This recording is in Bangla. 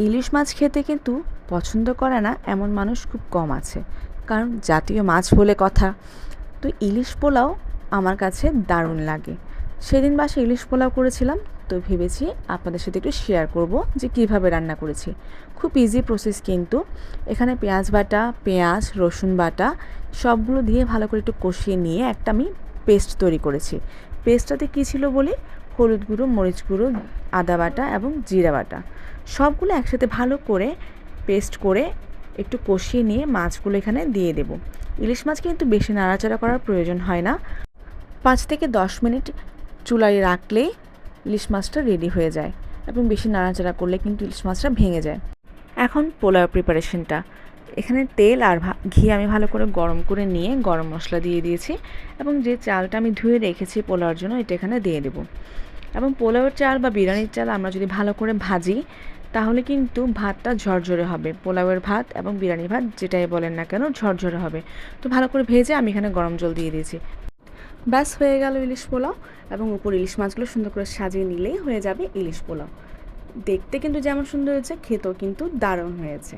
ইলিশ মাছ খেতে কিন্তু পছন্দ করে না এমন মানুষ খুব কম আছে, কারণ জাতীয় মাছ বলে কথা। তো ইলিশ পোলাও আমার কাছে দারুণ লাগে। সেদিন বাসায় ইলিশ পোলাও করেছিলাম, তো ভেবেছি আপনাদের সাথে একটু শেয়ার করব যে কীভাবে রান্না করেছি। খুব ইজি প্রসেস কিন্তু। এখানে পেঁয়াজ বাটা, পেঁয়াজ, রসুন বাটা সবগুলো দিয়ে ভালো করে একটু কষিয়ে নিয়ে একটা আমি পেস্ট তৈরি করেছি। পেস্টটাতে কী ছিল বলি, হলুদ গুঁড়ো, মরিচ গুঁড়ো, আদা বাটা এবং জিরা বাটা সবগুলো একসাথে ভালো করে পেস্ট করে একটু কষিয়ে নিয়ে মাছগুলো এখানে দিয়ে দেব। ইলিশ মাছ কিন্তু বেশি নাড়াচাড়া করার প্রয়োজন হয় না, 5 থেকে 10 মিনিট চুলায় রাখলেই ইলিশ মাছটা রেডি হয়ে যায়, এবং বেশি নাড়াচাড়া করলে কিন্তু ইলিশ মাছটা ভেঙে যায়। এখন পোলাও প্রিপারেশনটা, এখানে তেল আর ঘি আমি ভালো করে গরম করে নিয়ে গরম মশলা দিয়ে দিয়েছি, এবং যে চালটা আমি ধুয়ে রেখেছি পোলাওর জন্য এটা এখানে দিয়ে দেবো। এবং পোলাওয়ের চাল বা বিরিয়ানির চাল আমরা যদি ভালো করে ভাজি তাহলে কিন্তু ভাতটা ঝরঝরে হবে। পোলাওয়ের ভাত এবং বিরিয়ানির ভাত যেটাই বলেন না কেন ঝরঝরে হবে। তো ভালো করে ভেজে আমি এখানে গরম জল দিয়ে দিয়েছি। ব্যাস হয়ে গেল ইলিশ পোলাও, এবং উপর ইলিশ মাছগুলো সুন্দর করে সাজিয়ে নিলেই হয়ে যাবে ইলিশ পোলাও। দেখতে কিন্তু যেমন সুন্দর হয়েছে, খেতেও কিন্তু দারুণ হয়েছে।